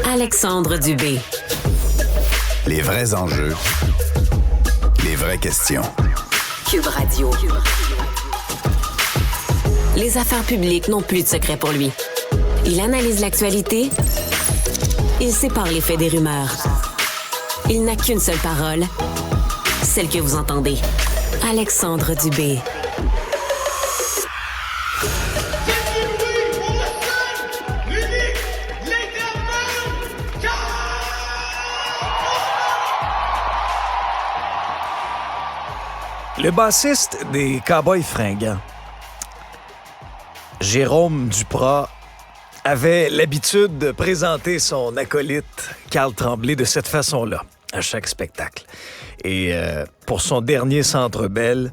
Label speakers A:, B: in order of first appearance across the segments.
A: Alexandre Dubé.
B: Les vrais enjeux, les vraies questions.
A: Cube Radio. Les affaires publiques n'ont plus de secret pour lui. Il analyse l'actualité. Il sépare les faits des rumeurs. Il n'a qu'une seule parole, celle que vous entendez. Alexandre Dubé.
C: Le bassiste des Cowboys fringants, Jérôme Duprat, avait l'habitude de présenter son acolyte Carl Tremblay de cette façon-là, à chaque spectacle. Et pour son dernier Centre Bell,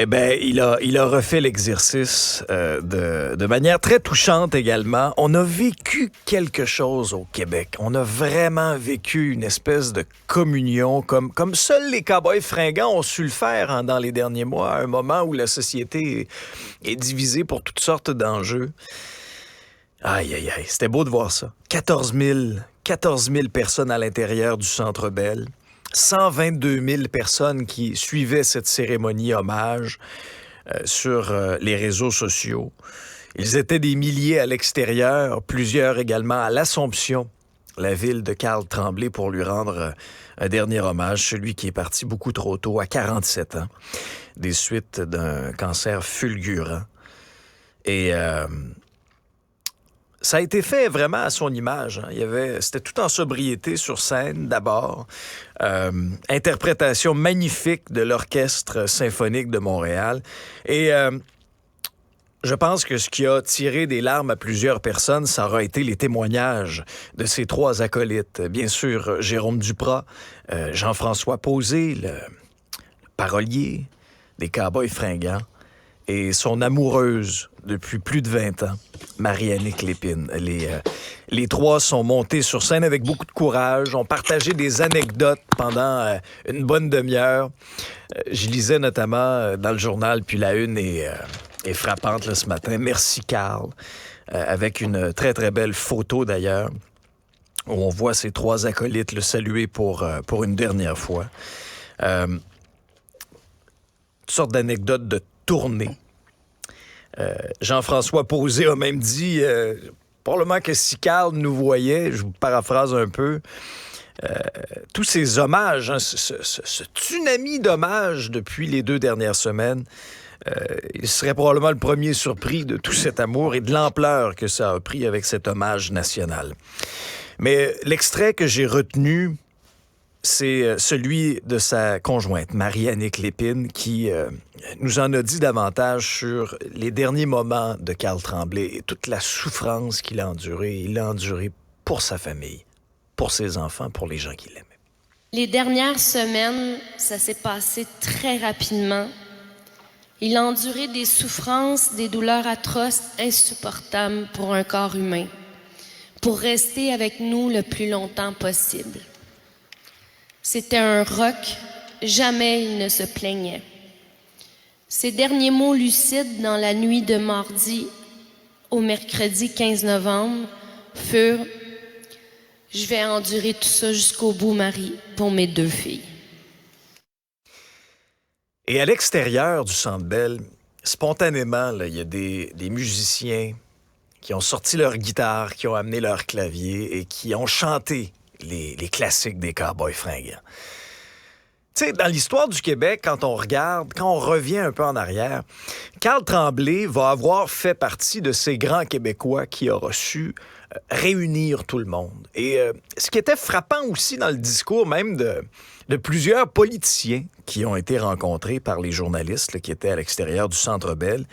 C: eh bien, il a refait l'exercice de manière très touchante également. On a vécu quelque chose au Québec. On a vraiment vécu une espèce de communion, comme seuls les Cowboys fringants ont su le faire dans les derniers mois, à un moment où la société est divisée pour toutes sortes d'enjeux. Aïe, aïe, aïe, c'était beau de voir ça. 14 000 personnes à l'intérieur du Centre Bell. 122 000 personnes qui suivaient cette cérémonie hommage sur les réseaux sociaux. Ils étaient des milliers à l'extérieur, plusieurs également à l'Assomption, la ville de Carl Tremblay, pour lui rendre un dernier hommage, celui qui est parti beaucoup trop tôt, à 47 ans, des suites d'un cancer fulgurant. Et ça a été fait vraiment à son image. C'était tout en sobriété sur scène, d'abord. Interprétation magnifique de l'Orchestre symphonique de Montréal. Et je pense que ce qui a tiré des larmes à plusieurs personnes, ça aura été les témoignages de ces trois acolytes. Bien sûr, Jérôme Duprat, Jean-François Posé, le parolier des Cowboys fringants, et son amoureuse depuis plus de 20 ans, Marie-Annick Lépine. Les trois sont montés sur scène avec beaucoup de courage, ont partagé des anecdotes pendant une bonne demi-heure. Je lisais notamment dans le journal, puis la une est frappante là, ce matin. Merci Carl, avec une très très belle photo d'ailleurs, où on voit ces trois acolytes le saluer pour une dernière fois. Toutes sortes d'anecdotes de tournée. Jean-François Posé a même dit, probablement que si Carl nous voyait, je vous paraphrase un peu, tous ces hommages, ce tsunami d'hommages depuis les 2 dernières semaines, il serait probablement le premier surpris de tout cet amour et de l'ampleur que ça a pris avec cet hommage national. Mais l'extrait que j'ai retenu, c'est celui de sa conjointe, Marie-Annick Lépine, qui nous en a dit davantage sur les derniers moments de Carl Tremblay et toute la souffrance qu'il a endurée. Il l'a endurée pour sa famille, pour ses enfants, pour les gens qu'il aimait.
D: Les dernières semaines, ça s'est passé très rapidement. Il a enduré des souffrances, des douleurs atroces, insupportables pour un corps humain, pour rester avec nous le plus longtemps possible. C'était un roc, jamais il ne se plaignait. Ses derniers mots lucides dans la nuit de mardi au mercredi 15 novembre furent « Je vais endurer tout ça jusqu'au bout, Marie, pour mes 2 filles. »
C: Et à l'extérieur du Centre Bell, spontanément, il y a des musiciens qui ont sorti leur guitare, qui ont amené leur clavier et qui ont chanté les classiques des Cowboys fringants. Tu sais, dans l'histoire du Québec, quand on revient un peu en arrière, Carl Tremblay va avoir fait partie de ces grands Québécois qui aura su réunir tout le monde. Et ce qui était frappant aussi dans le discours même de plusieurs politiciens qui ont été rencontrés par les journalistes là, qui étaient à l'extérieur du Centre Bell,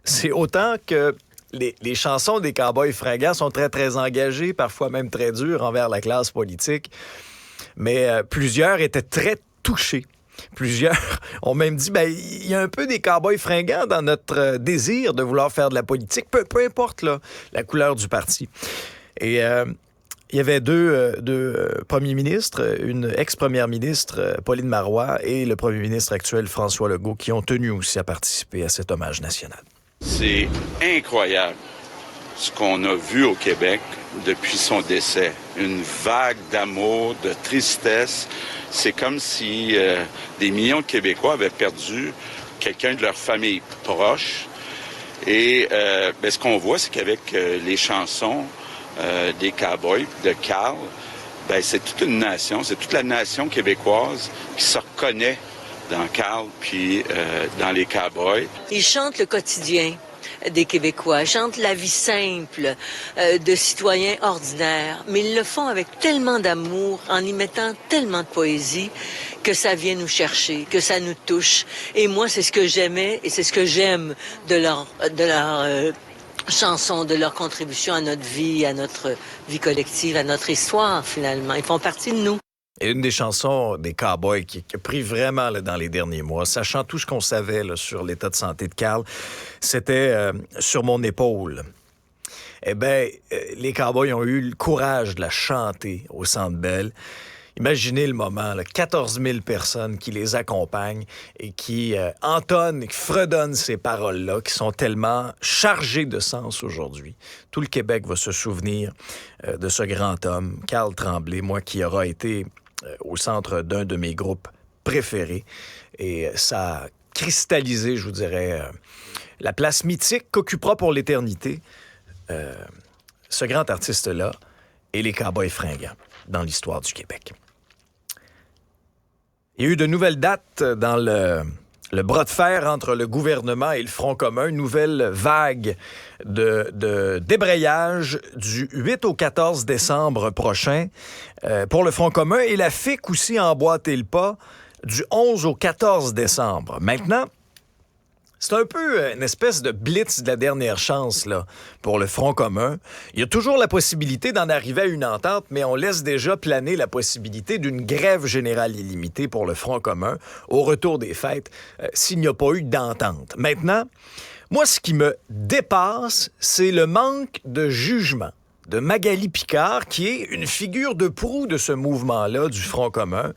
C: c'est autant que les chansons des Cowboys fringants sont très, très engagées, parfois même très dures envers la classe politique. Mais plusieurs étaient très touchés. Plusieurs ont même dit, il y a un peu des Cowboys fringants dans notre désir de vouloir faire de la politique, peu importe là, la couleur du parti. Et il y avait deux premiers ministres, une ex-première ministre, Pauline Marois, et le premier ministre actuel, François Legault, qui ont tenu aussi à participer à cet hommage national.
E: C'est incroyable ce qu'on a vu au Québec depuis son décès. Une vague d'amour, de tristesse. C'est comme si des millions de Québécois avaient perdu quelqu'un de leur famille proche. Et ce qu'on voit, c'est qu'avec les chansons des Cowboys, de Carl, c'est toute une nation, c'est toute la nation québécoise qui se reconnaît dans Carl puis dans les Cowboys.
F: Ils chantent le quotidien des Québécois, chantent la vie simple de citoyens ordinaires, mais ils le font avec tellement d'amour, en y mettant tellement de poésie, que ça vient nous chercher, que ça nous touche. Et moi, c'est ce que j'aimais et c'est ce que j'aime de leur chansons, de leur contribution à notre vie vie collective, à notre histoire, finalement. Ils font partie de nous.
C: Et une des chansons des Cowboys qui a pris vraiment là, dans les derniers mois, sachant tout ce qu'on savait là, sur l'état de santé de Carl, c'était Sur mon épaule. Eh bien, les Cowboys ont eu le courage de la chanter au Centre Bell. Imaginez le moment, là, 14 000 personnes qui les accompagnent et qui entonnent, qui fredonnent ces paroles-là, qui sont tellement chargées de sens aujourd'hui. Tout le Québec va se souvenir de ce grand homme, Carl Tremblay, moi qui aura été au centre d'un de mes groupes préférés. Et ça a cristallisé, je vous dirais, la place mythique qu'occupera pour l'éternité ce grand artiste-là et les Cowboys fringants dans l'histoire du Québec. Il y a eu de nouvelles dates dans le bras de fer entre le gouvernement et le Front commun. Une nouvelle vague de débrayage du 8 au 14 décembre prochain pour le Front commun. Et la FIC aussi a emboîté le pas du 11 au 14 décembre. Maintenant, c'est un peu une espèce de blitz de la dernière chance là, pour le Front commun. Il y a toujours la possibilité d'en arriver à une entente, mais on laisse déjà planer la possibilité d'une grève générale illimitée pour le Front commun au retour des fêtes s'il n'y a pas eu d'entente. Maintenant, moi, ce qui me dépasse, c'est le manque de jugement de Magali Picard, qui est une figure de proue de ce mouvement-là du Front commun.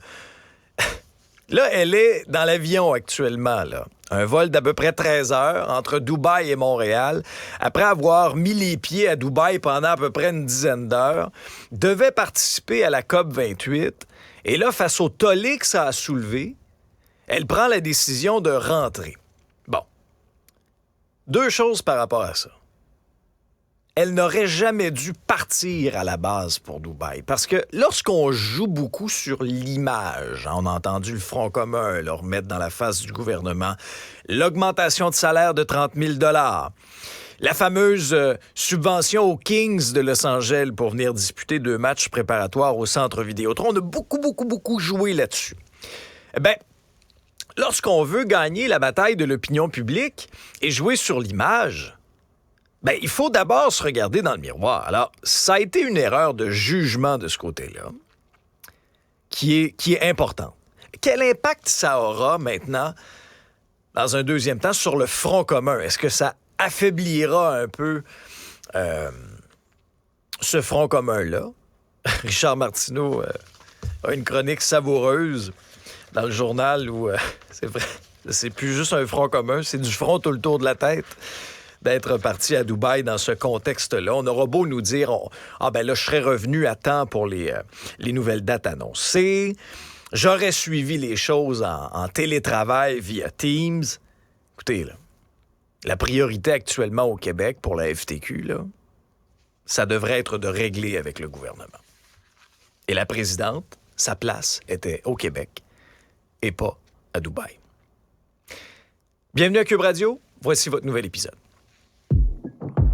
C: Là, elle est dans l'avion actuellement, là. Un vol d'à peu près 13 heures entre Dubaï et Montréal, après avoir mis les pieds à Dubaï pendant à peu près une dizaine d'heures, devait participer à la COP 28. Et là, face au tollé que ça a soulevé, elle prend la décision de rentrer. Bon. Deux choses par rapport à ça. Elle n'aurait jamais dû partir à la base pour Dubaï. Parce que lorsqu'on joue beaucoup sur l'image, on a entendu le Front commun leur mettre dans la face du gouvernement l'augmentation de salaire de 30 000 $, la fameuse subvention aux Kings de Los Angeles pour venir disputer 2 matchs préparatoires au Centre Vidéotron. On a beaucoup joué là-dessus. Eh bien, lorsqu'on veut gagner la bataille de l'opinion publique et jouer sur l'image, il faut d'abord se regarder dans le miroir. Alors, ça a été une erreur de jugement de ce côté-là qui est importante. Quel impact ça aura maintenant, dans un deuxième temps, sur le Front commun? Est-ce que ça affaiblira un peu ce Front commun-là? Richard Martineau a une chronique savoureuse dans le journal où, c'est vrai, c'est plus juste un Front commun, c'est du front tout le tour de la tête. D'être parti à Dubaï dans ce contexte-là. On aura beau nous dire, je serais revenu à temps pour les nouvelles dates annoncées. J'aurais suivi les choses en télétravail via Teams. Écoutez, là, la priorité actuellement au Québec pour la FTQ, là, ça devrait être de régler avec le gouvernement. Et la présidente, sa place était au Québec et pas à Dubaï. Bienvenue à Cube Radio. Voici votre nouvel épisode.